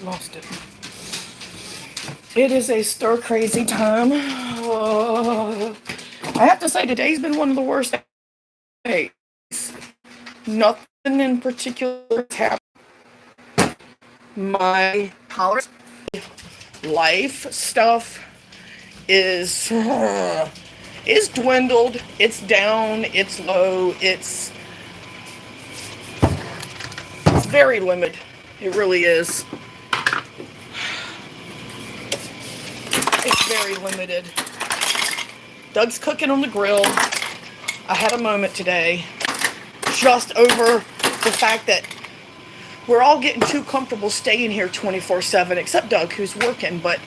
Lost it. It is a stir crazy time. I have to say, today's been one of the worst days. Nothing in particular has happened. My life stuff is dwindled. It's down. It's low. It's very limited. It really is. It's very limited. Doug's cooking on the grill. I had a moment today just over the fact that we're all getting too comfortable staying here 24/7, except Doug, who's working. But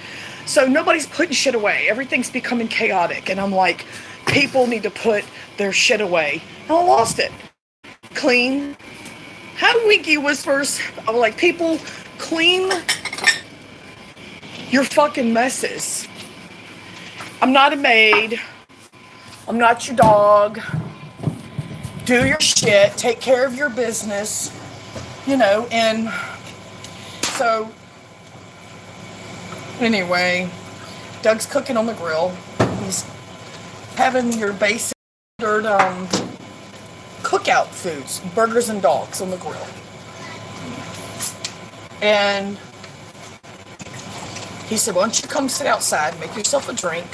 so nobody's putting shit away. Everything's becoming chaotic. And I'm like, people need to put their shit away. And I lost it. Clean. How Winky whispers, I'm like, people, clean your fucking messes. I'm not a maid. I'm not your dog. Do your shit. Take care of your business. And so, anyway, Doug's cooking on the grill. He's having your basic cookout foods, burgers and dogs on the grill. And he said, why don't you come sit outside, make yourself a drink,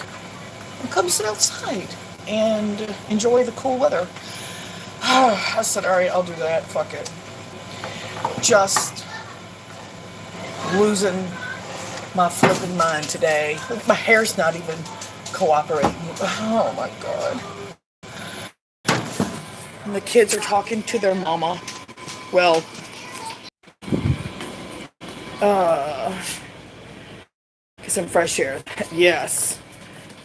and come sit outside and enjoy the cool weather. I said, all right, I'll do that. Fuck it. Just losing my flipping mind today. My hair's not even cooperating. Oh my God. And the kids are talking to their mama. Well, get some fresh air. Yes.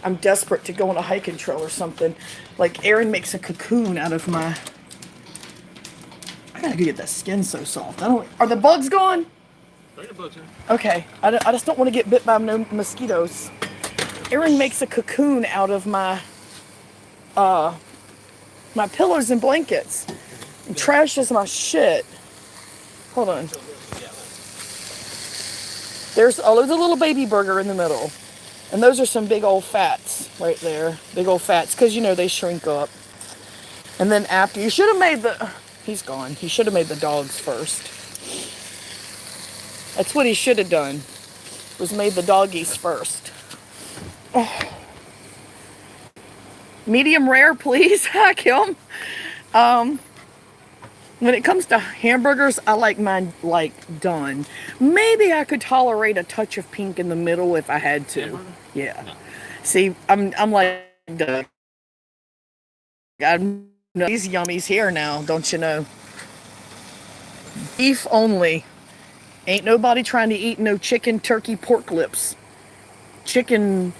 I'm desperate to go on a hiking trail or something. Like Aaron makes a cocoon out of my... I gotta get that skin so soft. Are the bugs gone? Okay. I just don't want to get bit by no mosquitoes. Aaron makes a cocoon out of my my pillows and blankets. And trashes my shit. Hold on. There's a little baby burger in the middle. And those are some big old fats right there. Big old fats. Because, they shrink up. And then after, you should have made the... He's gone. He should have made the dogs first. That's what he should have done. Was made the doggies first. Oh. Medium rare, please. Hi, Kim. When it comes to hamburgers, I like mine done. Maybe I could tolerate a touch of pink in the middle if I had to. Hamburger? Yeah. No. See, I'm like Doug. I know these yummies here now, don't you know? Beef only. Ain't nobody trying to eat no chicken, turkey, pork lips. Chicken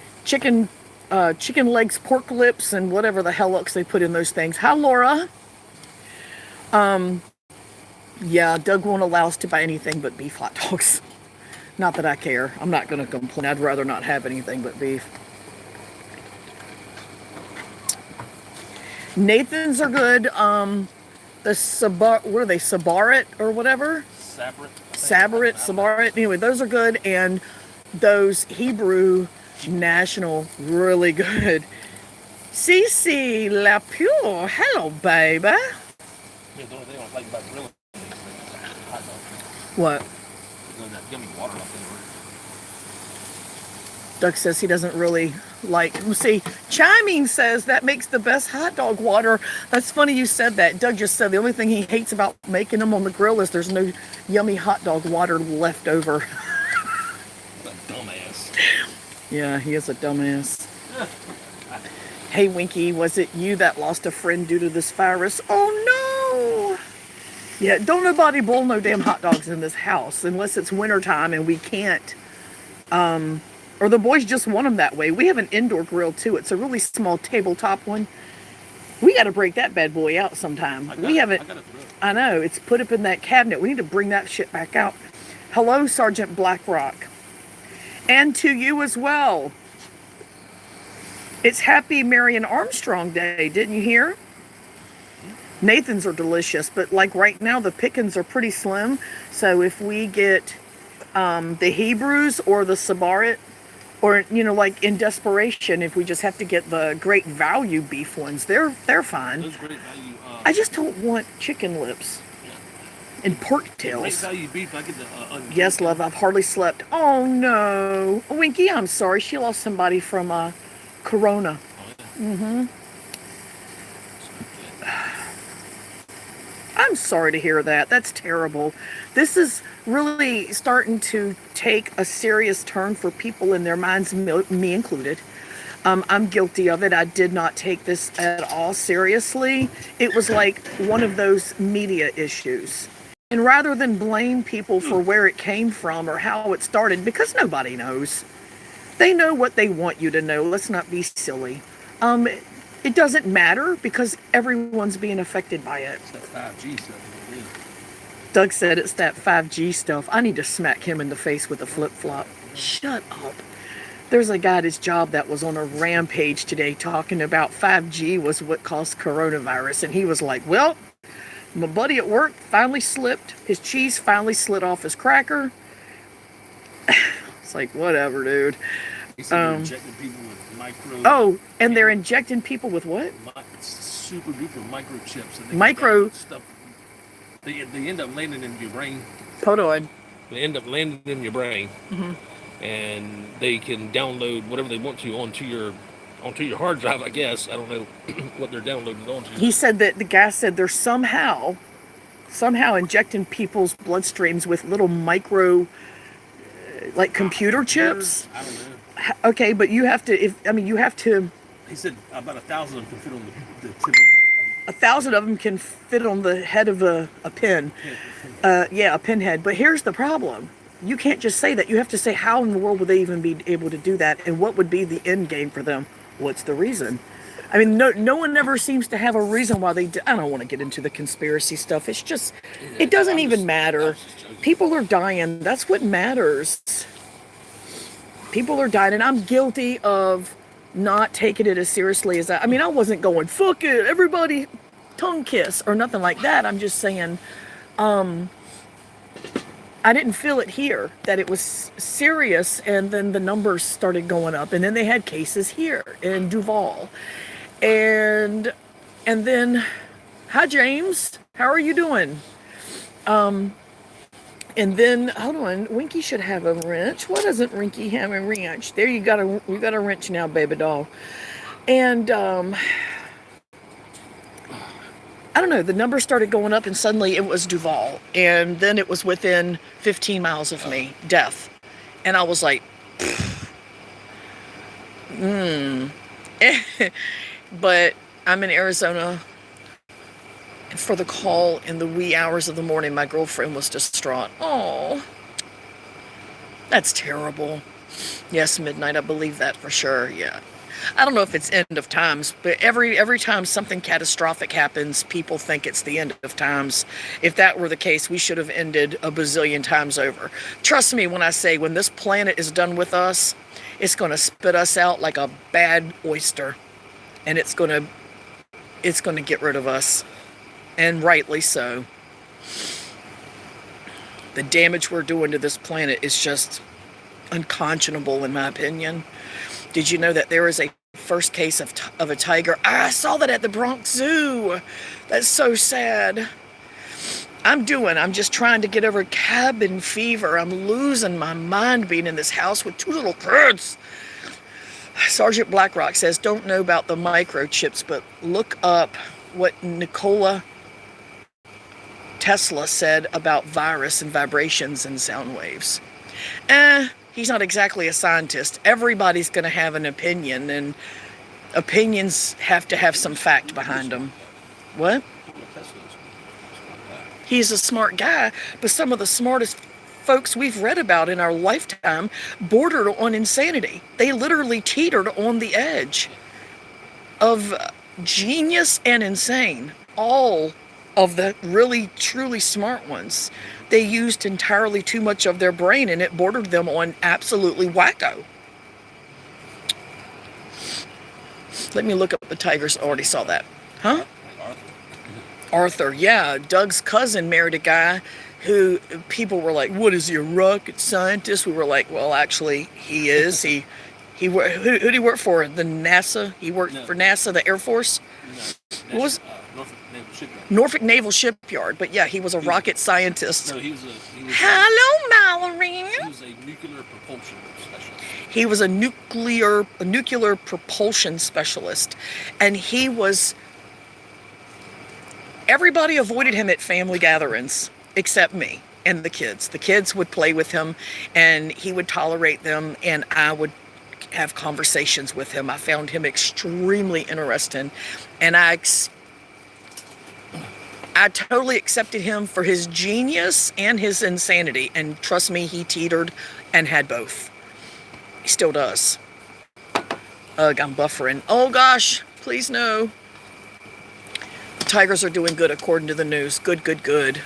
legs, pork lips, and whatever the hell else they put in those things. Hi, Laura. Yeah, Doug won't allow us to buy anything but beef hot dogs. Not that I care. I'm not going to complain. I'd rather not have anything but beef. Nathan's are good. The what are they? Sabarit or whatever? Sabarit. Anyway, those are good. And those Hebrew National, really good. Cece La Pure. Hello, baby. Yeah, the only thing I don't like about grilling is hot dog. What? That yummy water up in there. Doug says he doesn't really like... See, Chiming says that makes the best hot dog water. That's funny you said that. Doug just said the only thing he hates about making them on the grill is there's no yummy hot dog water left over. What a dumbass. Yeah, he is a dumbass. Hey, Winky, was it you that lost a friend due to this virus? Oh, no! Yeah, don't nobody boil no damn hot dogs in this house unless it's wintertime and we can't... Or the boys just want them that way. We have an indoor grill, too. It's a really small tabletop one. We got to break that bad boy out sometime. I know. It's put up in that cabinet. We need to bring that shit back out. Hello, Sergeant Blackrock. And to you as well. It's Happy Marion Armstrong Day. Didn't you hear? Nathan's are delicious. But like right now, the pickings are pretty slim. So if we get The Hebrews or the Sabarit, or like in desperation, if we just have to get the great value beef ones, they're fine. Those great value. I just don't want chicken lips and pork Great tails. value beef. I get the. Yes, love, I've hardly slept. Oh no, Winky, I'm sorry. She lost somebody from Corona. Oh, yeah. I'm sorry to hear that. That's terrible. This is really starting to take a serious turn for people in their minds, me included. I'm guilty of it. I did not take this at all seriously. It was like one of those media issues. And rather than blame people for where it came from or how it started, because nobody knows. They know what they want you to know. Let's not be silly. It doesn't matter because everyone's being affected by it. It's that 5G stuff. Doug said it's that 5G stuff. I need to smack him in the face with a flip-flop. Shut up. There's a guy at his job that was on a rampage today talking about 5G was what caused coronavirus. And he was like, well, my buddy at work finally slipped. His cheese finally slid off his cracker. It's like, whatever, dude. He said they're injecting people with micro. Oh, and they're injecting people with what? Super duper microchips. And Micro stuff. They end up landing in your brain. Hold on. They end up landing in your brain, and they can download whatever they want to onto your hard drive. I guess I don't know what they're downloading onto. He said that the guy said they're somehow injecting people's bloodstreams with little micro, like computer chips. I don't know. Okay, but you have to. You have to. He said about 1,000 of them can fit on the tip of 1,000 of them can fit on the head of a pin. Yeah, a pinhead. But here's the problem. You can't just say that. You have to say how in the world would they even be able to do that, and what would be the end game for them? What's the reason? I mean, no one ever seems to have a reason why they do. I don't want to get into the conspiracy stuff. It's just, it doesn't even matter. People are dying. That's what matters. People are dying, and I'm guilty of not taking it as seriously as I wasn't going, fuck it, everybody tongue kiss or nothing like that. I'm just saying, I didn't feel it here, that it was serious, and then the numbers started going up, and then they had cases here in Duval. And then, hi James, how are you doing? And then, hold on, Winky should have a wrench. Why doesn't Winky have a wrench? There, you got a wrench now, baby doll. And, I don't know, the numbers started going up and suddenly it was Duval. And then it was within 15 miles of me, death. And I was like, But I'm in Arizona. And for the call in the wee hours of the morning, my girlfriend was distraught. Oh, that's terrible. Yes, midnight, I believe that for sure, yeah. I don't know if it's end of times, but every time something catastrophic happens, people think it's the end of times. If that were the case, we should have ended a bazillion times over. Trust me when I say, when this planet is done with us, it's going to spit us out like a bad oyster. And it's going to get rid of us. And rightly so. The damage we're doing to this planet is just unconscionable, in my opinion. Did you know that there is a first case of a tiger? I saw that at the Bronx Zoo. That's so sad. I'm just trying to get over cabin fever. I'm losing my mind being in this house with two little kids. Sergeant Blackrock says, don't know about the microchips, but look up what Nikola Tesla said about virus and vibrations and sound waves. He's not exactly a scientist. Everybody's going to have an opinion, and opinions have to have some fact behind them. What? He's a smart guy, but some of the smartest folks we've read about in our lifetime bordered on insanity. They literally teetered on the edge of genius and insane. All of the really, truly smart ones, they used entirely too much of their brain, and it bordered them on absolutely wacko. Let me look up the tigers. Already saw that. Huh? Arthur, yeah. Doug's cousin married a guy who people were like, "What is he, a rocket scientist?" We were like, "Well, actually, he is. Who did he work for? The NASA? He worked No. for NASA, the Air Force, No, What was- Norfolk Naval Shipyard. Norfolk Naval Shipyard. But yeah, he was a rocket scientist. No, he was Hello, Mallory. he was a nuclear propulsion specialist. He was a nuclear propulsion specialist, and he was. Everybody avoided him at family gatherings except me and the kids. The kids would play with him, and he would tolerate them, and I would have conversations with him. I found him extremely interesting, and I totally accepted him for his genius and his insanity. And trust me, he teetered and had both. He still does. Ugh, I'm buffering. Oh gosh, please no. Tigers are doing good according to the news. Good, good, good.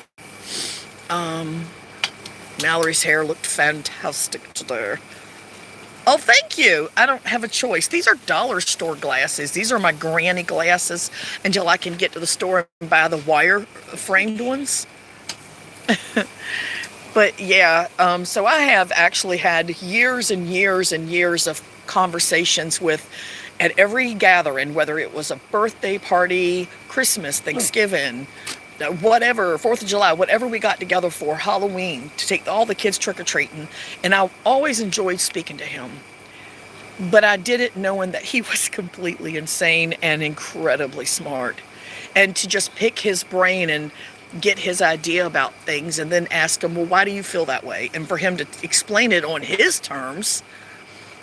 Mallory's hair looked fantastic today. Oh, thank you. I don't have a choice. These are dollar store glasses. These are my granny glasses until I can get to the store and buy the wire framed ones. But yeah, so I have actually had years and years and years of conversations with, at every gathering, whether it was a birthday party, Christmas, Thanksgiving, whatever, 4th of July, whatever we got together for, Halloween, to take all the kids trick-or-treating. And I always enjoyed speaking to him. But I did it knowing that he was completely insane and incredibly smart. And to just pick his brain and get his idea about things and then ask him, well, why do you feel that way? And for him to explain it on his terms,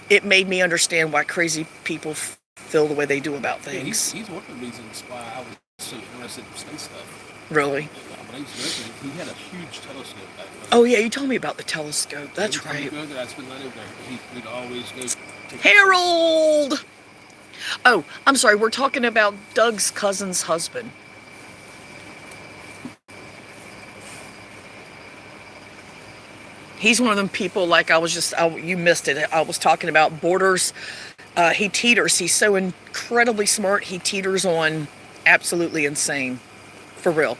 it made me understand why crazy people feel the way they do about things. Yeah, he's one of the reasons why I was so interested in space stuff. Really? When I used to go, he had a huge telescope back then. Oh yeah, you told me about the telescope. That's Every time right. we go there, I'd spend the night over there. We'd always go. Harold! Oh, I'm sorry, we're talking about Doug's cousin's husband. He's one of them people, like you missed it. I was talking about Borders. He teeters. He's so incredibly smart. He teeters on absolutely insane. For real.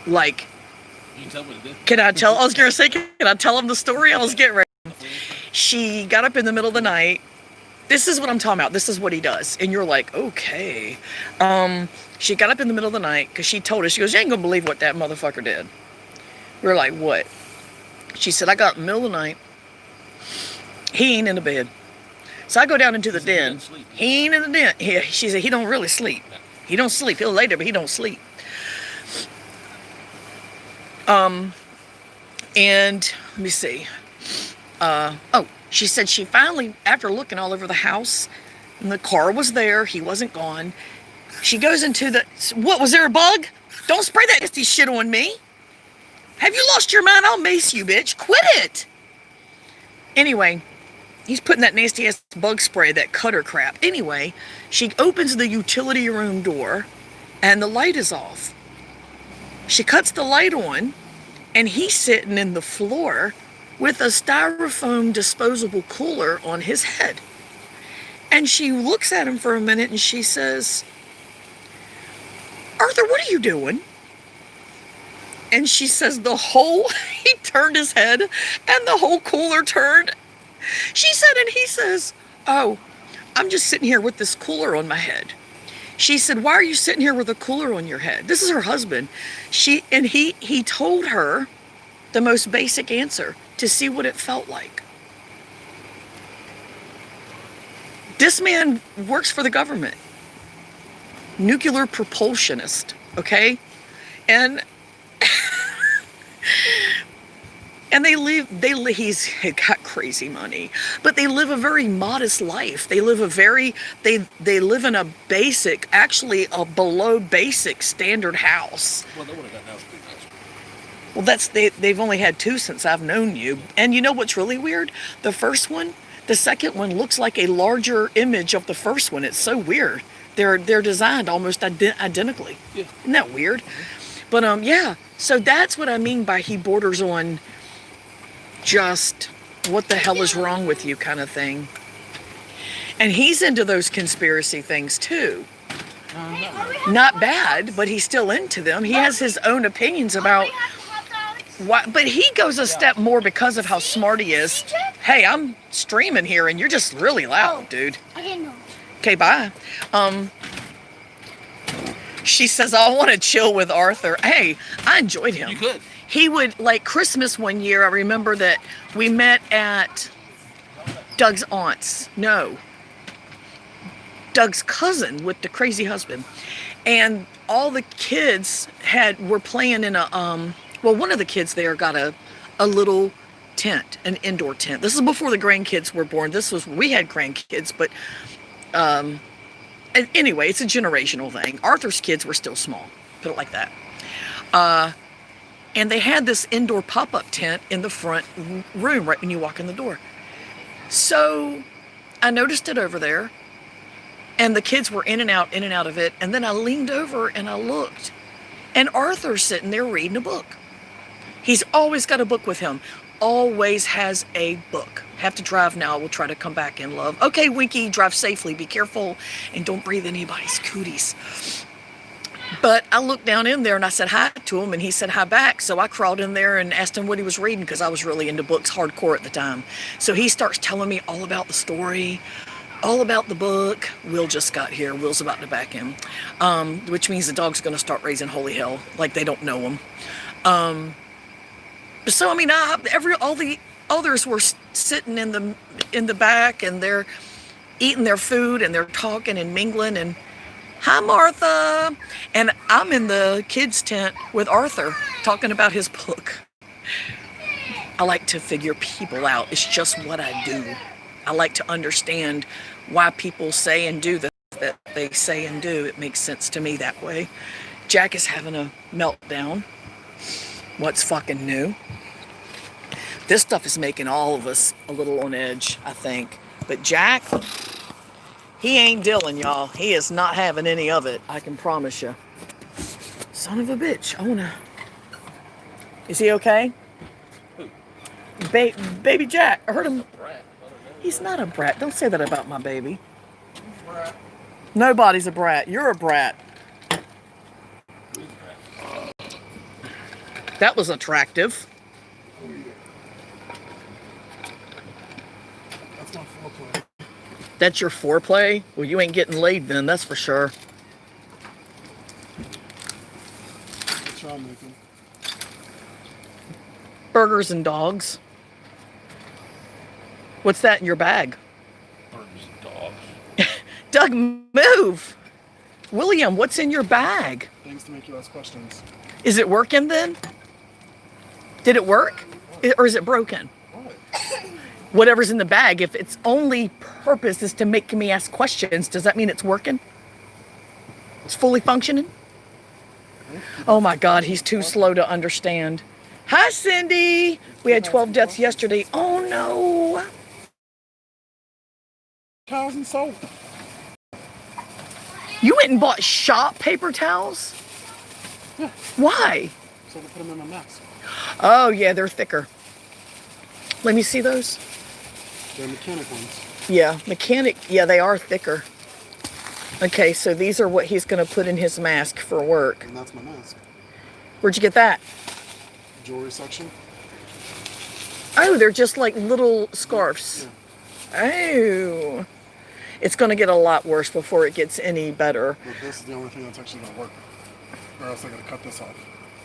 Like, You can tell what it did. can I tell? I was going to say, can I tell him the story? I was getting ready. She got up in the middle of the night. This is what I'm talking about. This is what he does. And you're like, okay. She got up in the middle of the night because she told us, she goes, you ain't going to believe what that motherfucker did. We were like, what? She said, I got up in the middle of the night. He ain't in the bed. So I go down into the den. He ain't in the den. She said, he don't really sleep. He don't sleep. He'll lay there, but he don't sleep. And let me see. She said she finally, after looking all over the house, and the car was there, he wasn't gone. She goes into what, was there a bug? Don't spray that nasty shit on me. Have you lost your mind? I'll mace you, bitch. Quit it. Anyway, he's putting that nasty ass bug spray, that cutter crap. Anyway, she opens the utility room door and the light is off. She cuts the light on and he's sitting in the floor with a styrofoam disposable cooler on his head. And she looks at him for a minute and she says, Arthur, what are you doing? And she says he turned his head and the whole cooler turned. She said, and he says, oh, I'm just sitting here with this cooler on my head. She said, why are you sitting here with a cooler on your head? This is her husband. He told her the most basic answer, to see what it felt like. This man works for the government. Nuclear propulsionist, okay? And he's got crazy money, but they live a very modest life. They live they live in a basic, actually a below basic standard house. Well, they would have gotten out pretty nice. Well, they've only had 2 since I've known you. And you know what's really weird? The second one looks like a larger image of the first one. It's so weird. They're designed almost identically. Yeah. Isn't that weird? But yeah. So that's what I mean by he borders on just what the hell is wrong with you kind of thing. And he's into those conspiracy things too. Not bad, but he's still into them. He has his own opinions about why, but he goes a step more because of how smart he is. Hey, I'm streaming here and you're just really loud, dude. Okay, no. Okay, bye. She says, I want to chill with Arthur. Hey, I enjoyed him. You could. He would, like Christmas one year, I remember that we met at Doug's aunt's. No. Doug's cousin with the crazy husband. And all the kids were playing in a, well, one of the kids there got a little tent, an indoor tent. This is before the grandkids were born. We had grandkids, but anyway, it's a generational thing. Arthur's kids were still small, put it like that. And they had this indoor pop-up tent in the front room right when you walk in the door. So I noticed it over there, and the kids were in and out of it. And then I leaned over and I looked, and Arthur's sitting there reading a book. He's always got a book with him. Always has a book. Have to drive now. We'll try to come back in, love. Okay, Winky, drive safely. Be careful and don't breathe anybody's cooties. But I looked down in there and I said hi to him, and he said hi back. So I crawled in there and asked him what he was reading, because I was really into books hardcore at the time. So he starts telling me all about the story, all about the book. Will just got here. Will's about to back him, which means the dog's going to start raising holy hell like they don't know him. So I mean, all the others were sitting in the back, and they're eating their food and they're talking and mingling and hi Martha, and I'm in the kids tent with Arthur talking about his book. I like to figure people out. It's just what I do. I like to understand why people say and do the that they say and do. It makes sense to me that way. Jack is having a meltdown. What's fucking new? This stuff is making all of us a little on edge, I think. But Jack, he ain't Dylan, y'all. He is not having any of it, I can promise you. Son of a bitch. Is he okay? Baby Jack. I heard him. He's not a brat. Don't say that about my baby. Nobody's a brat. You're a brat. That was attractive. That's my foreplay. That's your foreplay? Well, you ain't getting laid then, that's for sure. What y'all making? Burgers and dogs. What's that in your bag? Burgers and dogs. Doug, move! William, what's in your bag? Things to make you ask questions. Is it working then? Did it work? Or is it broken? What? Whatever's in the bag, if its only purpose is to make me ask questions, does that mean it's working? It's fully functioning? Oh my God, he's too slow to understand. Hi, Cindy. We had 12 deaths yesterday. Oh no. Towels and soap. You went and bought shop paper towels? Yeah. Why? So I can put them in my mask. Oh yeah, they're thicker. Let me see those. They're mechanic ones. Yeah, mechanic. Yeah, they are thicker. Okay, so these are what he's going to put in his mask for work. And that's my mask. Where'd you get that? Jewelry section. Oh, they're just like little scarves. Yeah. Oh. It's going to get a lot worse before it gets any better. But this is the only thing that's actually going to work. Or else I got to cut this off.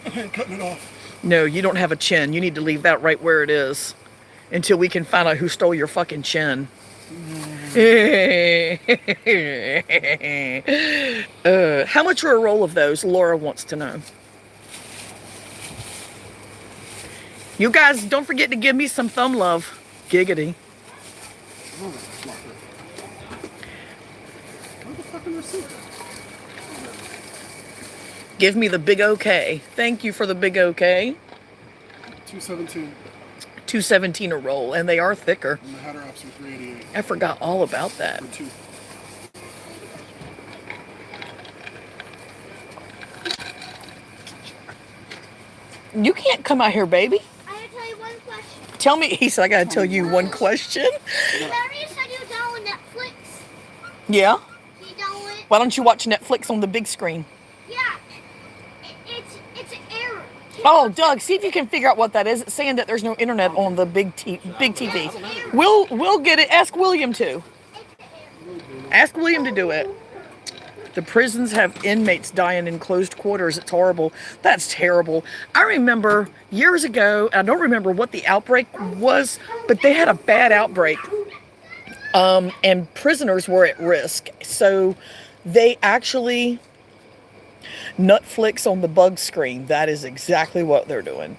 I ain't cutting it off. No, you don't have a chin. You need to leave that right where it is until we can find out who stole your fucking chin. How much are a roll of those? Laura wants to know. You guys, don't forget to give me some thumb love. Giggity. Oh, that's not good. Where the fucking receipt? Give me the big okay. Thank you for the big okay. 217. $2.17 a roll, and they are thicker. And the header apps are 388. I forgot all about that. For 2. You can't come out here, baby. I have to tell you one question. Tell me, he said, I gotta tell you one question. Larry said you download Netflix. Yeah? He downloaded Why don't you watch Netflix on the big screen? Yeah, it's an error. Oh, Doug, see if you can figure out what that is. It's saying that there's no internet on the big TV. We'll get it. Ask William to. Ask William to do it. The prisons have inmates dying in closed quarters. It's horrible. That's terrible. I remember years ago, I don't remember what the outbreak was, but they had a bad outbreak. And prisoners were at risk. So they actually Netflix on the bug screen. That is exactly what they're doing.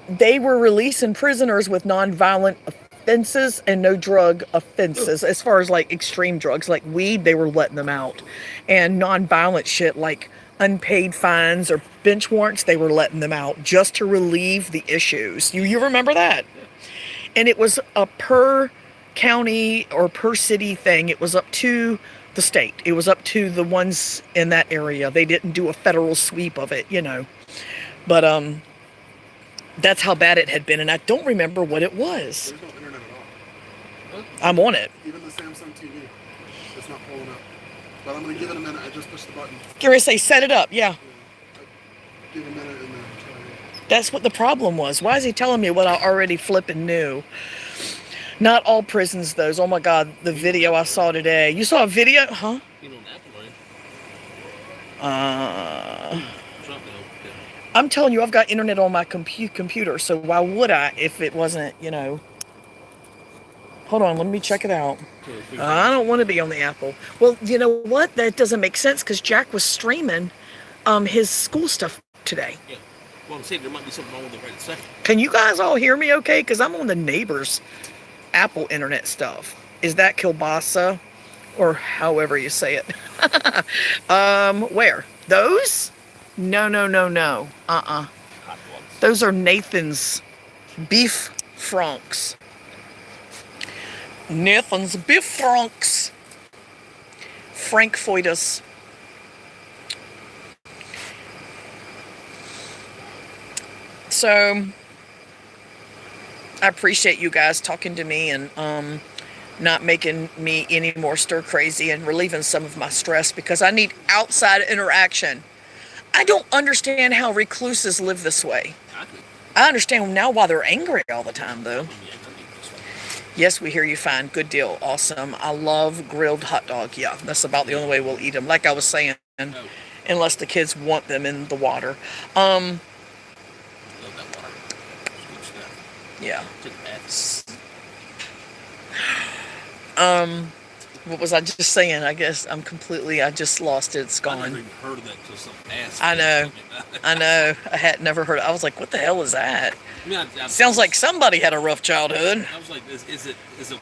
They were releasing prisoners with nonviolent offenses and no drug offenses. As far as like extreme drugs like weed, they were letting them out. And nonviolent shit like unpaid fines or bench warrants, they were letting them out just to relieve the issues. You remember that? And it was a per county or per city thing. It was up to the state. It was up to the ones in that area. They didn't do a federal sweep of it, you know. But that's how bad it had been, and I don't remember what it was. There's no internet at all. I'm on it. Even the Samsung TV, it's not pulling up. But I'm gonna give it a minute. I just pushed the button. Gary say set it up, yeah. Give it a minute and then try it. That's what the problem was. Why is he telling me what I already flipping knew? Not all prisons, those. Oh my God, the video I saw today. You saw a video, huh? You know, Apple, Uh, I'm telling you, I've got internet on my computer, so why would I if it wasn't, you know? Hold on, let me check it out. I don't want to be on the Apple. Well, you know what? That doesn't make sense because Jack was streaming his school stuff today. Yeah. Well, I'm saying there might be something wrong with it right second. Can you guys all hear me okay? Because I'm on the neighbor's Apple internet stuff. Is that kielbasa? Or however you say it. Where? Those? No. Hot dogs. Those are Nathan's beef francs. Nathan's beef francs. Frankfurters. So, I appreciate you guys talking to me and not making me any more stir crazy and relieving some of my stress because I need outside interaction. I don't understand how recluses live this way. I understand now why they're angry all the time, though. Yes, we hear you fine. Good deal. Awesome. I love grilled hot dog. Yeah, that's about the only way we'll eat them. Like I was saying, unless the kids want them in the water. Yeah. What was I just saying? I guess I just lost it. It's I never gone. even heard of that till some ass. I know. I had never heard. I was like, what the hell is that? I mean, Sounds like somebody had a rough childhood. I was like, is it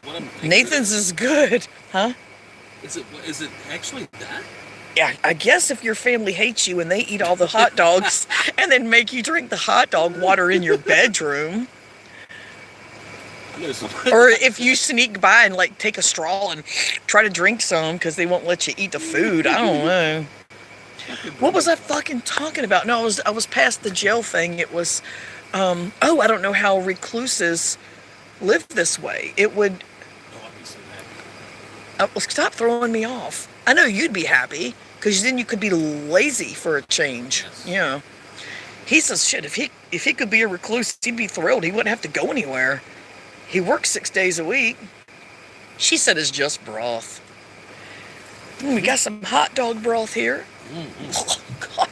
what I'm thinking? Nathan's is good, huh? Is it actually that? Yeah, I guess if your family hates you and they eat all the hot dogs and then make you drink the hot dog water in your bedroom, I know some. or if you sneak by and like take a straw and try to drink some because they won't let you eat the food, I don't know. What was I fucking talking about? No, I was past the jail thing. It was, I don't know how recluses live this way. It would. Oh, I'd be so happy. Stop throwing me off. I know you'd be happy because then you could be lazy for a change. Yes. Yeah. He says shit. If he could be a recluse, he'd be thrilled. He wouldn't have to go anywhere. He works 6 days a week. She said it's just broth. We got some hot dog broth here. Oh God.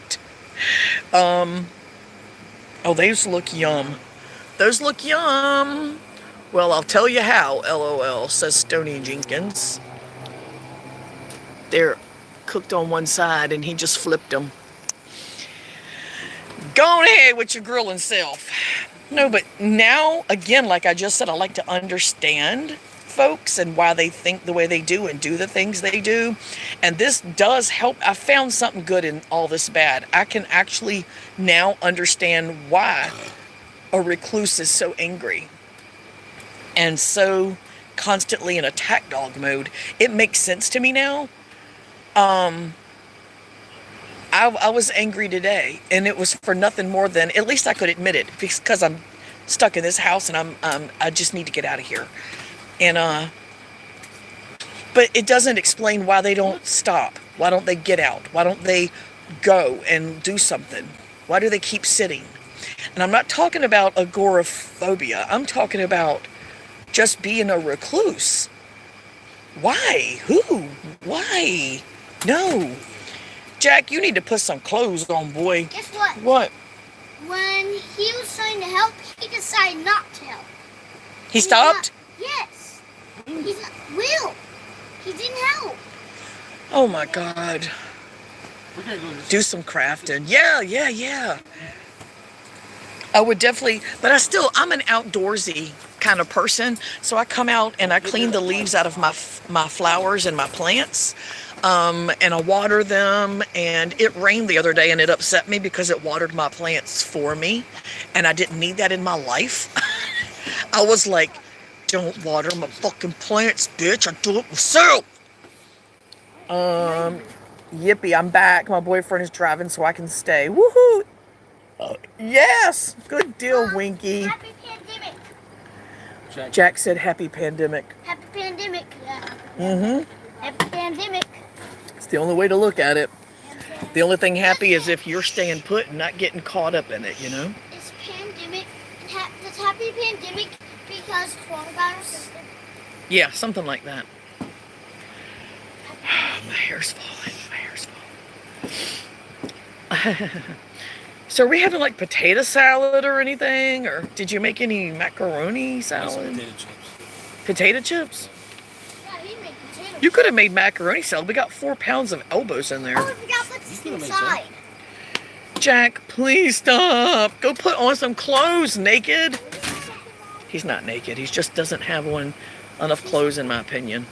Oh, those look yum. Those look yum. Well, I'll tell you how. LOL, says Stony Jenkins. They're cooked on one side, and he just flipped them. Go on ahead with your grilling self. No, but now, again, like I just said, I like to understand folks and why they think the way they do and do the things they do. And this does help. I found something good in all this bad. I can actually now understand why a recluse is so angry and so constantly in attack dog mode. It makes sense to me now. I was angry today, and it was for nothing more than, at least I could admit it, because I'm stuck in this house and I just need to get out of here. And But it doesn't explain why they don't stop. Why don't they get out? Why don't they go and do something? Why do they keep sitting? And I'm not talking about agoraphobia. I'm talking about just being a recluse. Why? Who? Why? No. Jack, you need to put some clothes on, boy. Guess what? What? When he was trying to help, he decided not to help. He stopped? Yes. He's not, Will. He didn't help. Oh my God. We gotta go Do some crafting. Yeah. I would definitely, but I'm an outdoorsy kind of person. So I come out and I clean the leaves out of my flowers and my plants. And I water them, and it rained the other day and it upset me because it watered my plants for me. And I didn't need that in my life. I was like, don't water my fucking plants, bitch. I do it myself. Yippee, I'm back. My boyfriend is driving so I can stay. Woohoo! Yes! Good deal, Winky. Happy pandemic. Jack said happy pandemic. Happy pandemic. Mm-hmm. Happy pandemic. It's the only way to look at it. The only thing happy is if you're staying put and not getting caught up in it, you know? It's pandemic. It's happy pandemic because coronavirus system. Yeah, something like that. My hair's falling. So are we having like potato salad or anything? Or did you make any macaroni salad? Potato chips. Potato chips? Yeah, he made potatoes. You could have made macaroni salad. We got 4 pounds of elbows in there. Oh, I forgot what's this You could've made inside. Jack, please stop. Go put on some clothes, naked. He's not naked. He just doesn't have enough clothes, in my opinion.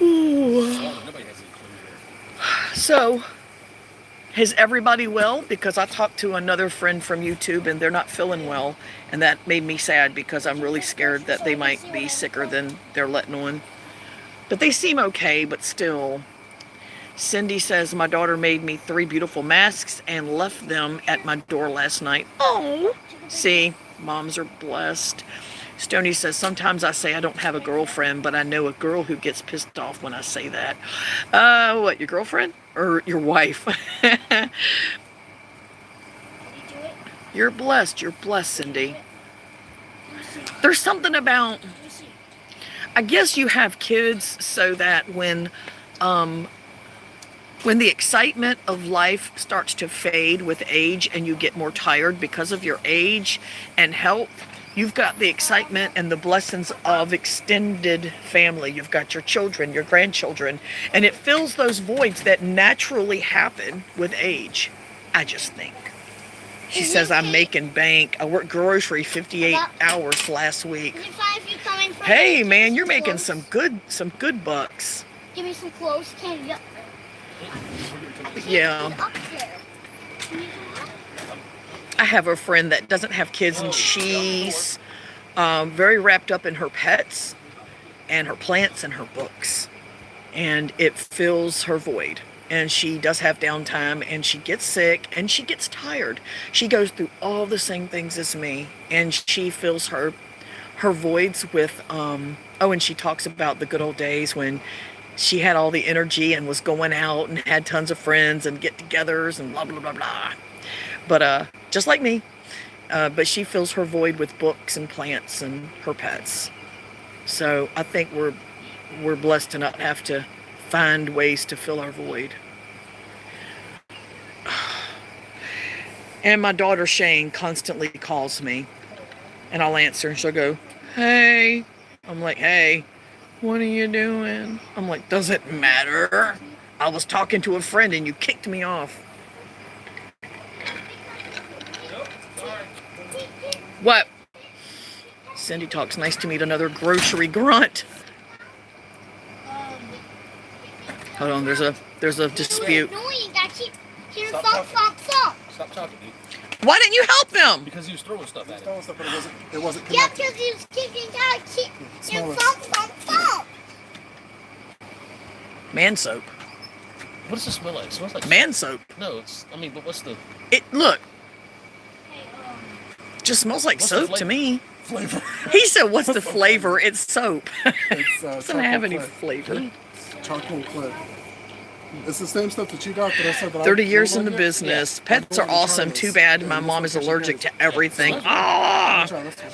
Ooh. Nobody has any clothes So, is everybody well? Because I talked to another friend from YouTube and they're not feeling well. And that made me sad because I'm really scared that they might be sicker than they're letting on. But they seem okay, but still. Cindy says, my daughter made me 3 beautiful masks and left them at my door last night. Oh, see, moms are blessed. Stony says, sometimes I say I don't have a girlfriend, but I know a girl who gets pissed off when I say that. What, your girlfriend? Or your wife? Did you do it? You're blessed, Cindy. Let me see. There's something about, Let me see. I guess you have kids so that when the excitement of life starts to fade with age and you get more tired because of your age and health, you've got the excitement and the blessings of extended family. You've got your children, your grandchildren, and it fills those voids that naturally happen with age, I just think. She says, I'm making bank. I worked grocery 58 hours last week. Is it fine if you come in for Hey, give me man, you're making clothes? some good bucks. Give me some clothes. Can you up Yeah. up there? Can you come up? I have a friend that doesn't have kids, and she's very wrapped up in her pets and her plants and her books. And it fills her void. And she does have downtime, and she gets sick, and she gets tired. She goes through all the same things as me, and she fills her voids with, and she talks about the good old days when she had all the energy and was going out and had tons of friends and get-togethers and blah, blah, blah, blah. But just like me, but she fills her void with books and plants and her pets. So I think we're blessed to not have to find ways to fill our void. And my daughter Shane constantly calls me, and I'll answer, and she'll go, hey. I'm like, hey, what are you doing? I'm like, does it matter? I was talking to a friend and you kicked me off. What? Cindy talks nice to meet another grocery grunt. Hold on, there's a dispute. Annoying. I keep hearing Stop thump, thump, thump. Stop talking, dude. Why didn't you help them? Because he was throwing stuff at him. Throwing stuff, but it wasn't Yeah, connected. because he was kicking out. I keep hearing Smaller. thump, thump, thump. Man soap. What does it smell like? It smells like Man soap. No, but what's the... It look, Hey, just smells like What's the soap to flavor? me. flavor. He said, "What's the flavor?" It's soap. It's Doesn't have any clay. flavor. Charcoal clay. It's the same stuff that you got that I said that 30 I years don't in the like yet. business. Yeah. Pets I'm are going to awesome. try Too this. bad Yeah, my this mom one is tastes allergic good. to everything. Try Ah! this one.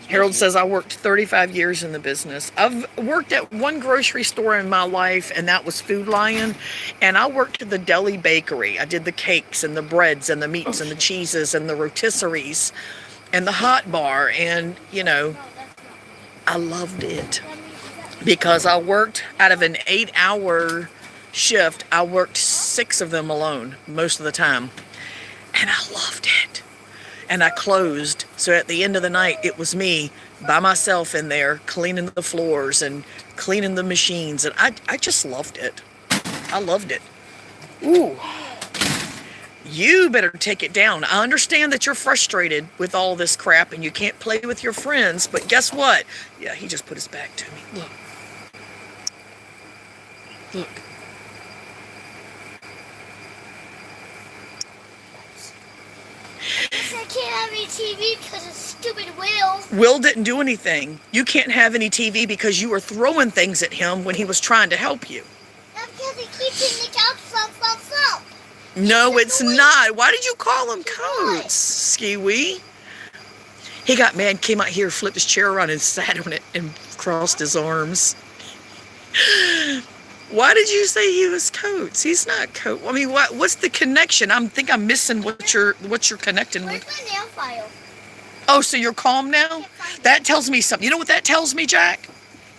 Harold says, I worked 35 years in the business. I've worked at one grocery store in my life, and that was Food Lion. And I worked at the deli bakery. I did the cakes and the breads and the meats and the cheeses and the rotisseries and the hot bar. And, you know, I loved it because I worked out of an 8-hour shift. I worked 6 of them alone most of the time. And I loved it. And I closed. So at the end of the night, it was me by myself in there cleaning the floors and cleaning the machines. And I just loved it. I loved it. Ooh. You better take it down. I understand that you're frustrated with all this crap and you can't play with your friends. But guess what? Yeah, he just put his back to me. Look. Look. I can't have any TV because of stupid Will. Will didn't do anything. You can't have any TV because you were throwing things at him when he was trying to help you. That's because he keeps in the couch thump. No, it's not. Why did you call him Coates, Skiwee? He got mad, came out here, flipped his chair around and sat on it and crossed his arms. Why did you say he was Coates? He's not Coates. I mean, what's the connection? I think I'm missing what you're connecting Where's with. my nail file? Oh, so you're calm now? That tells me something. You know what that tells me, Jack?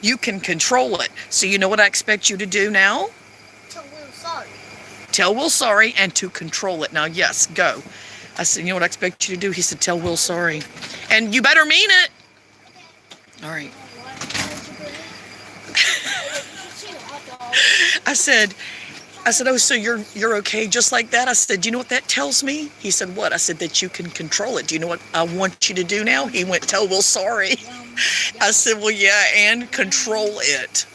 You can control it. So you know what I expect you to do now? Tell Will sorry. Tell Will sorry and to control it. Now, yes, go. I said, you know what I expect you to do? He said, tell Will sorry. And you better mean it. All right. I said, oh, so you're okay just like that? I said, do you know what that tells me? He said, what? I said, that you can control it. Do you know what I want you to do now? He went, tell Will sorry. I said, well, yeah, and control it.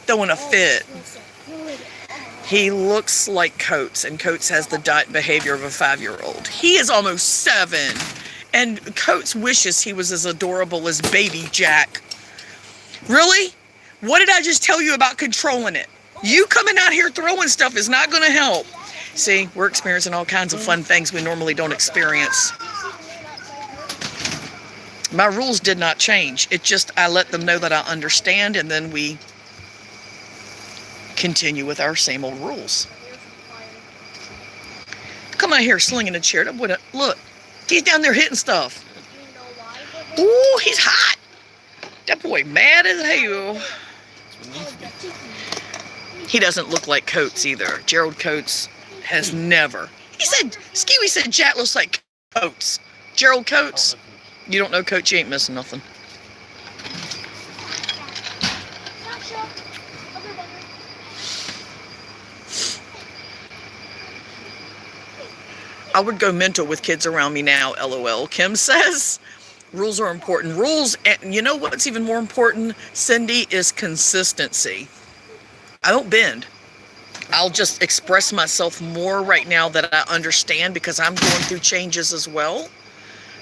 Throwing a fit. He looks like Coates, and Coates has the behavior of a 5-year-old. He is almost 7, and Coates wishes he was as adorable as baby Jack. Really? What did I just tell you about controlling it? You coming out here throwing stuff is not going to help. See, we're experiencing all kinds of fun things we normally don't experience. My rules did not change. It just, I let them know that I understand, and then we continue with our same old rules. Come out here slinging a chair. Look, he's down there hitting stuff. Ooh, he's hot. That boy mad as hell. He doesn't look like Coates either. Gerald Coates has never. He said, Skiwee said Jack looks like Coates. Gerald Coates. You don't know Coates, you ain't missing nothing. I would go mental with kids around me now, LOL. Kim says, rules are important. Rules, and you know what's even more important, Cindy, is consistency. I don't bend. I'll just express myself more right now that I understand because I'm going through changes as well.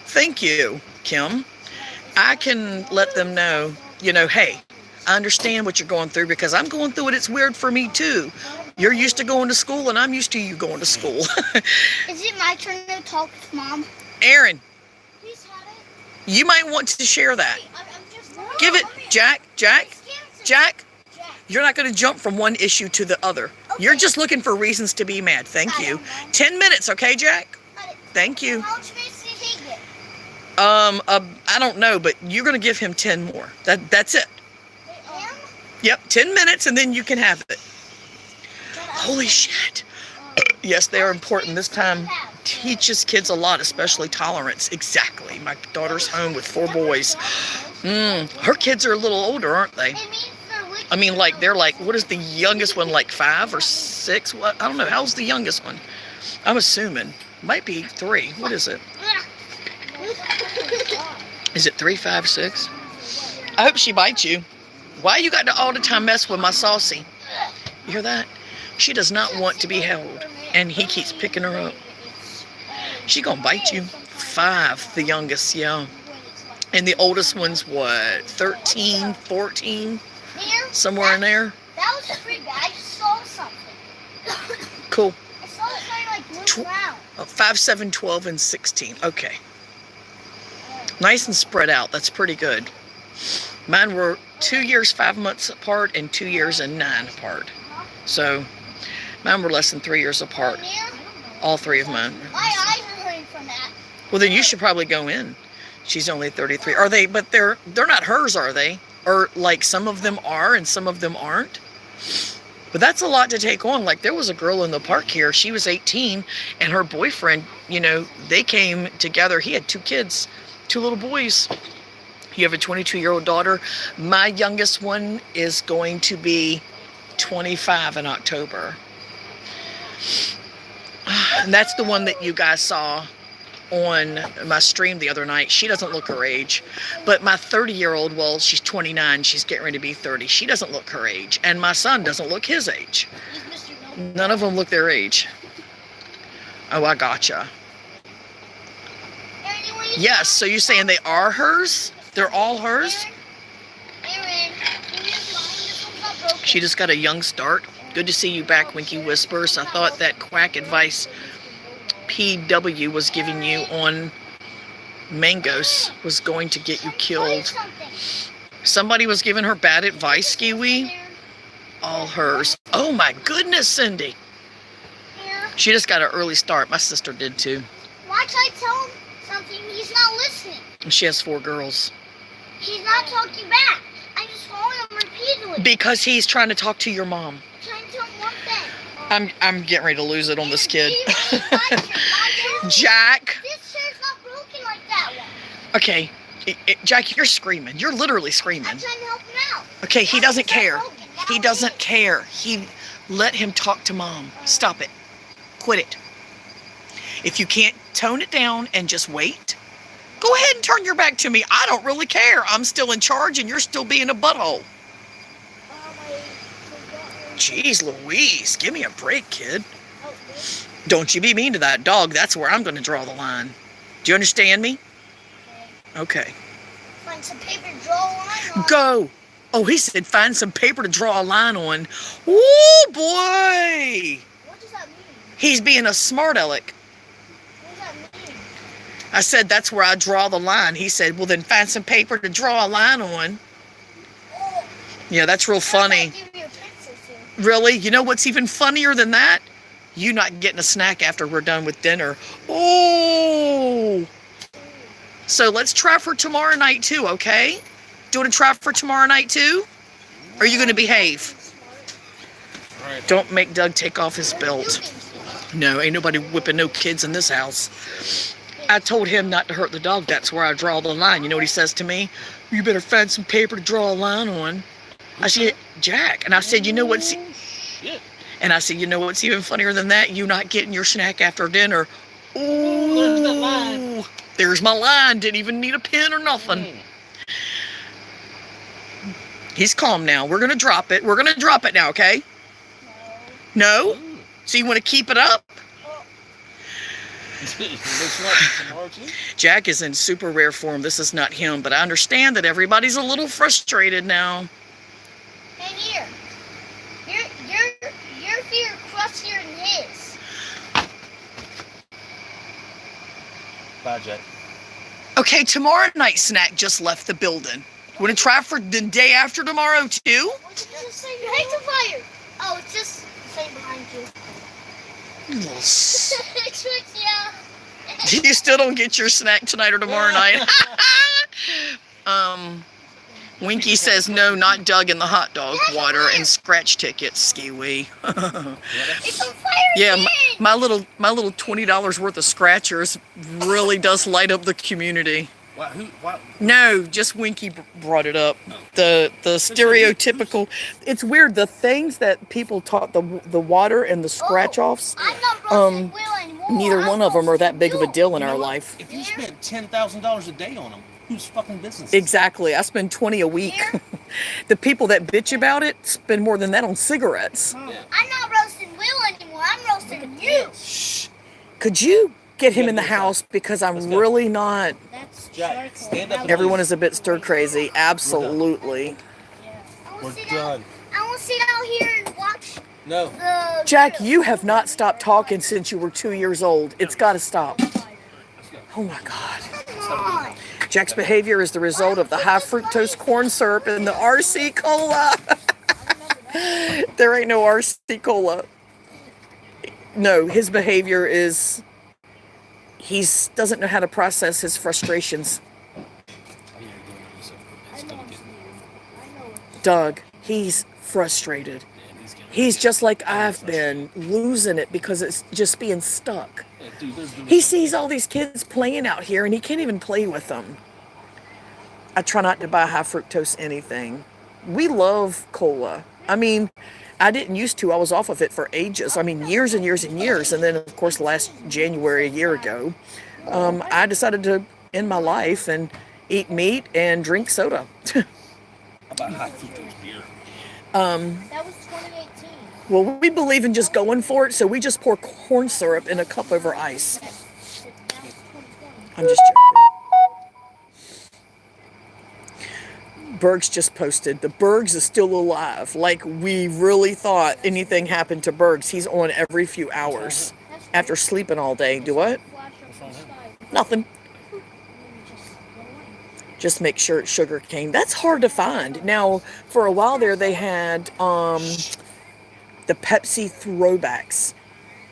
Thank you, Kim. I can let them know, you know, hey, I understand what you're going through because I'm going through it. It's weird for me too. You're used to going to school and I'm used to you going to school. Is it my turn to talk with Mom? Aaron, Please have it. you might want to share that. I'm just Give it, Jack. You're not going to jump from one issue to the other. You're just looking for reasons to be mad. Thank you. 10 minutes, okay, Jack? Thank you. How much minutes did he get? I don't know, but you're going to give him 10 more. That's it. Yep, 10 minutes and then you can have it. Holy shit. Yes, they are important. This time teaches kids a lot, especially tolerance. Exactly. My daughter's home with 4 boys. Her kids are a little older, aren't they? I mean, like, they're like, what is the youngest one, like 5 or 6? What? I don't know. How's the youngest one? I'm assuming. Might be 3. What is it? Is it 3, 5, 6? I hope she bites you. Why you got to all the time mess with my Saucy? You hear that? She does not want to be held, and he keeps picking her up. She gonna bite you. 5, the youngest, yeah. And the oldest one's what, 13, 14, Here, somewhere in there? that was pretty bad. I just saw something. Cool. I saw something like move around. 5, 7, 12, and 16. Okay. Nice and spread out. That's pretty good. Mine were 2 years, 5 months apart, and 2 years and 9 apart. So mine were less than 3 years apart. Here, All three of mine. my eyes are hurting from that. Well, then you should probably go in. She's only 33. Are they? But they're not hers, are they? Or like some of them are and some of them aren't. But that's a lot to take on. Like there was a girl in the park here. She was 18, and her boyfriend. You know, they came together. He had 2 kids, 2 little boys. You have a 22-year-old daughter. My youngest one is going to be 25 in October. And that's the one that you guys saw on my stream the other night. She doesn't look her age. But my 30-year-old, well, she's 29. She's getting ready to be 30. She doesn't look her age. And my son doesn't look his age. He's Mr. Noble. None of them look their age. Oh, I gotcha. Aaron, you want to Yes, so you're saying they are hers? They're all hers? Aaron, can you use mine? This one's not broken. She just got a young start. Good to see you back, Winky Whispers. I thought that quack advice PW was giving you on Mangos was going to get you killed. Somebody was giving her bad advice, Skiwi. All hers. Oh my goodness, Cindy. Here, She just got an early start. My sister did too. why should I tell him something? He's not listening. And she has 4 girls. He's not talking back. I'm just calling him repeatedly. Because he's trying to talk to your mom. Trying to tell him one thing. I'm getting ready to lose it on this kid. My chair. Jack. This chair's not broken like that one. Okay. Jack, you're screaming. You're literally screaming. I'm trying to help him out. Okay, he Now doesn't it's not care. broken. Now He it doesn't is. care. Let him talk to mom. Stop it. Quit it. If you can't tone it down and just wait, go ahead and turn your back to me. I don't really care. I'm still in charge and you're still being a butthole. Jeez Louise, give me a break, kid. Don't you be mean to that dog. That's where I'm going to draw the line. Do you understand me? Okay. Find some paper to draw a line on. Go. Oh, he said find some paper to draw a line on. Oh, boy. What does that mean? He's being a smart aleck. What does that mean? I said, that's where I draw the line. He said, well, then find some paper to draw a line on. Oh, Yeah, that's real funny. I might give you a pencil soon. Really? You know what's even funnier than that? You not getting a snack after we're done with dinner. Oh. So let's try for tomorrow night too, okay? Do you want to try for tomorrow night too? Or are you going to behave? All right. Don't make Doug take off his You belt. think so? No, ain't nobody whipping no kids in this house. I told him not to hurt the dog. That's where I draw the line. You know what he says to me? You better find some paper to draw a line on. I said, Jack. And I said, you know what's... Shit. And I said, you know what's even funnier than that? You not getting your snack after dinner. There's the Ooh, line. there's my line. Didn't even need a pen or nothing. He's calm now. We're going to drop it. We're going to drop it now, okay? No? Ooh. So you want to keep it up? Looks like tomorrow too. Jack is in super rare form. This is not him, but I understand that everybody's a little frustrated now. And here, your feet are crustier than his. Bye, Jack. Okay, tomorrow night snack just left the building. Want to try for the day after tomorrow too? What did you just say? Your head's on fire. Oh, it's just saying behind you. You still don't get your snack tonight or tomorrow night. Winky says no, not Doug in the hot dog water and scratch tickets, Skiwi. It's on fire Yeah, again. my little $20 worth of scratchers really does light up the community. Why? Who? Why? No, just Winky brought it up. The stereotypical. It's weird. The things that people taught the water and the scratch offs. I'm not roasting Will anymore. Neither I'm one of them are that big of a roasting deal in You know our what? life. If you spent $10,000 a day on them, whose fucking business? Exactly. I spend 20 a week. The people that bitch about it spend more than that on cigarettes. I'm not roasting Will anymore. I'm roasting you. Shh. Could you get him in the house because I'm really not. That's Jack, charcoal. stand up and Everyone is a bit stir crazy. Absolutely. We're done. I want to sit out here and watch No. the. Jack, you have not stopped talking since you were 2 years old. It's got to stop. Oh my God. Come on. Jack's behavior is the result of the high fructose corn syrup and the RC cola. There ain't no RC cola. No, his behavior is he doesn't know how to process his frustrations. Doug, he's frustrated. He's just like I've been, losing it because it's just being stuck. He sees all these kids playing out here and he can't even play with them. I try not to buy high fructose anything. We love cola. I mean, I didn't used to. I was off of it for ages. I mean, years and years and years. And then, of course, last January, a year ago, I decided to end my life and eat meat and drink soda. About high fructose beer. That was 2018. Well, we believe in just going for it, so we just pour corn syrup in a cup over ice. I'm just joking. Bergs just posted, the Bergs is still alive. Like, we really thought anything happened to Bergs. He's on every few hours after sleeping all day. Do what? Nothing. Just make sure it's sugar cane. That's hard to find. Now, for a while there, they had the Pepsi throwbacks.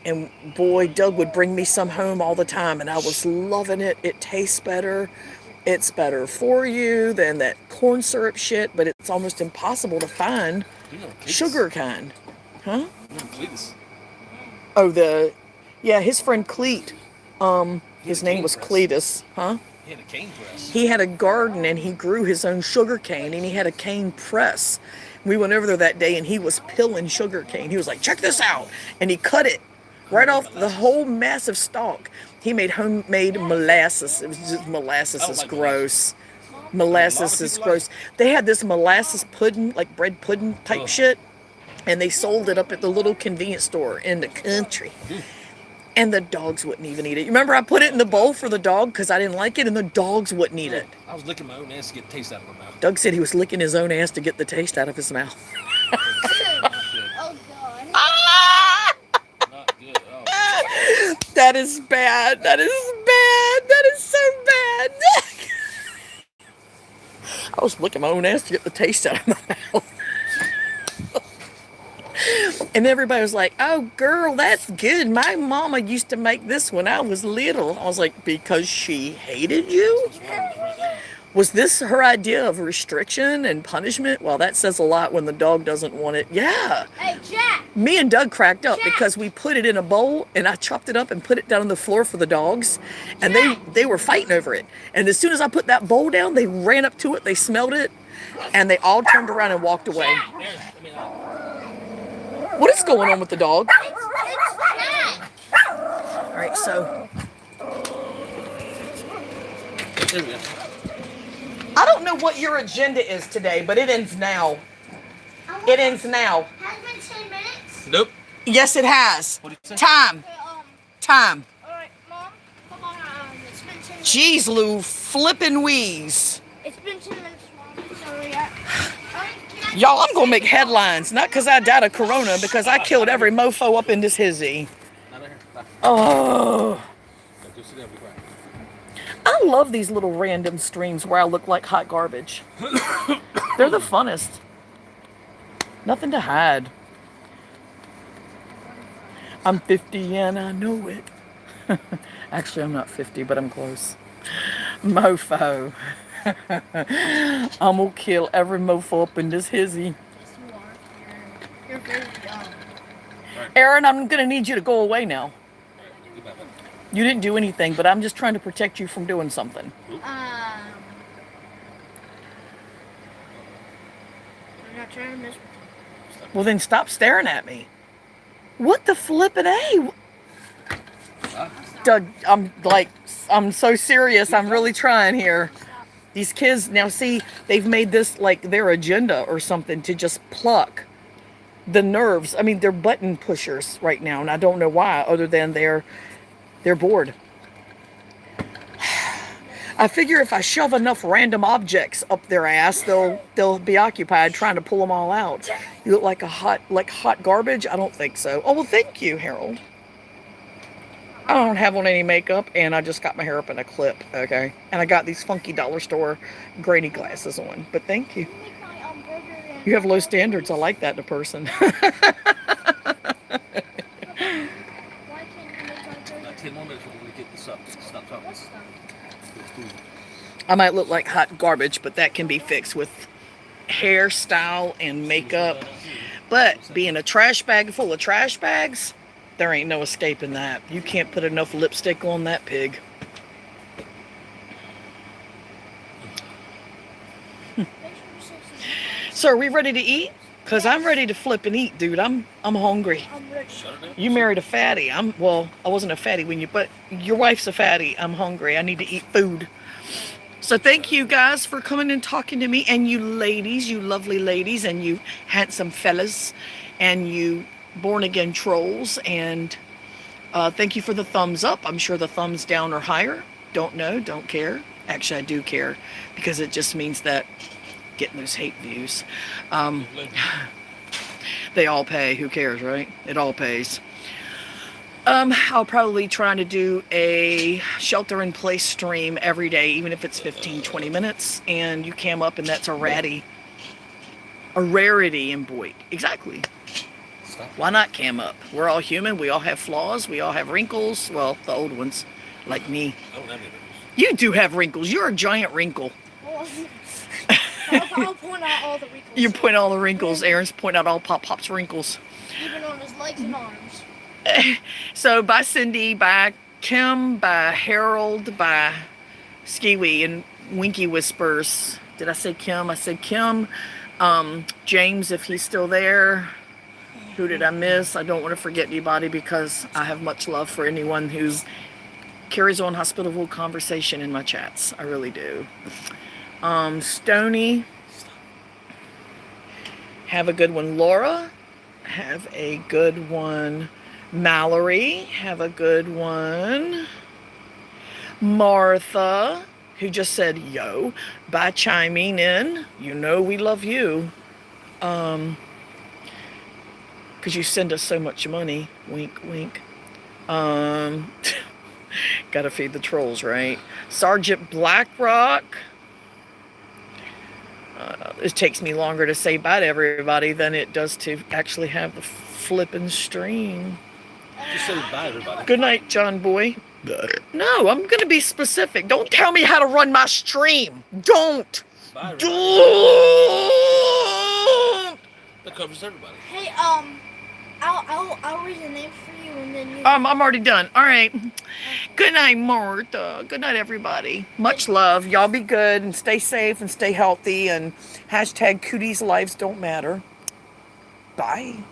And boy, Doug would bring me some home all the time, and I was loving it. It tastes better. It's better for you than that corn syrup shit, but it's almost impossible to find sugar cane. Huh? Oh, his friend Cleet. His name was Cletus. Huh? He had a cane press. He had a garden and he grew his own sugar cane and he had a cane press. We went over there that day and he was peeling sugar cane. He was like, check this out. And he cut it right off the whole massive stalk. He made homemade molasses. It was just molasses is gross. Molasses is gross. They had this molasses pudding, like bread pudding type shit. And they sold it up at the little convenience store in the country. And the dogs wouldn't even eat it. You remember I put it in the bowl for the dog because I didn't like it and the dogs wouldn't eat it. I was licking my own ass to get the taste out of my mouth. Doug said he was licking his own ass to get the taste out of his mouth. Oh, God. Not good. Oh. That is bad. That is bad. That is so bad. I was licking my own ass to get the taste out of my mouth. And everybody was like, oh, girl, that's good. My mama used to make this when I was little. I was like, because she hated you? Was this her idea of restriction and punishment? Well, that says a lot when the dog doesn't want it. Yeah. Hey, Jack. Me and Doug cracked up because we put it in a bowl and I chopped it up and put it down on the floor for the dogs. And they were fighting over it. And as soon as I put that bowl down, they ran up to it, they smelled it, and they all turned around and walked away. What is going on with the dog? It's Jack. All right, so There we go. I don't know what your agenda is today, but it ends now. It ends now. Has it been 10 minutes? Nope. Yes, it has. What did you say? Time. Okay, Time. alright, Mom. Come on, it's been 10 minutes. Jeez, Lou, flippin' wheeze. It's been 10 minutes, Mom. Sorry. Alright, can I- Y'all, I'm gonna make headlines. Not because I died of corona, because I killed every mofo up in this hizzy. Not here. Bye. Oh. Go sit down. Be quiet. I love these little random streams where I look like hot garbage. They're the funnest. Nothing to hide. I'm 50 and I know it. Actually, I'm not 50, but I'm close. Mofo. I'm gonna kill every mofo up in this hizzy. Yes, you are. You're very dumb. Aaron, I'm gonna need you to go away now. Goodbye, bud. You didn't do anything, but I'm just trying to protect you from doing something. I'm not trying to miss. Well, then stop staring at me. What the flippin' A? Doug, I'm so serious. I'm really trying here. These kids, now see, they've made this like their agenda or something to just pluck the nerves. I mean, they're button pushers right now, and I don't know why, other than they're bored. I figure if I shove enough random objects up their ass, they'll be occupied trying to pull them all out. You look like hot garbage. I don't think so. Oh well, thank you, Harold. I don't have on any makeup, and I just got my hair up in a clip. Okay, and I got these funky dollar store grainy glasses on. But thank you. Make my burger and You have low standards. I like that in a person. why can't you make my burger? 10 more minutes when we get this up. Stop talking. What's that? I might look like hot garbage, but that can be fixed with hairstyle and makeup. But being a trash bag full of trash bags, there ain't no escaping that. You can't put enough lipstick on that pig. So are we ready to eat? Cause I'm ready to flip and eat, dude. I'm hungry. I'm ready. You married a fatty. I wasn't a fatty when but your wife's a fatty. I'm hungry. I need to eat food. So thank you guys for coming and talking to me, and you ladies, you lovely ladies, and you handsome fellas, and you born again trolls, and thank you for the thumbs up. I'm sure the thumbs down are higher. Don't know, don't care. Actually, I do care, because it just means that getting those hate views. They all pay. Who cares, right? It all pays. I'll probably try to do a shelter-in-place stream every day, even if it's 15-20 minutes, and you cam up, and that's a rarity in Boyd. Exactly. Stop. Why not cam up? We're all human. We all have flaws. We all have wrinkles. Well, the old ones, like me. I don't have any of those. You do have wrinkles. You're a giant wrinkle. I'll point out all the wrinkles. You point all the wrinkles. Aaron's point out all Pop's wrinkles. Even on his legs and arms. So by Cindy, by Kim, by Harold, by Skiwee and Winky Whispers. Did I say Kim? I said Kim. James, if he's still there. Who did I miss? I don't want to forget anybody because I have much love for anyone who carries on hospitable conversation in my chats. I really do. Stony. Have a good one. Laura. Have a good one. Mallory, have a good one. Martha, who just said yo by chiming in. You know we love you. Because you send us so much money. Wink, wink. Gotta feed the trolls, right? Sergeant Blackrock. It takes me longer to say bye to everybody than it does to actually have the flipping stream. Just say bye, everybody. Good night, John Boy. No, I'm going to be specific. Don't tell me how to run my stream. Don't. Bye, everybody. Don't. That covers everybody. Hey, I'll read the name for you and then you. I'm already done. All right. Good night, Martha. Good night, everybody. Much love. Y'all be good and stay safe and stay healthy. And hashtag cooties lives don't matter. Bye.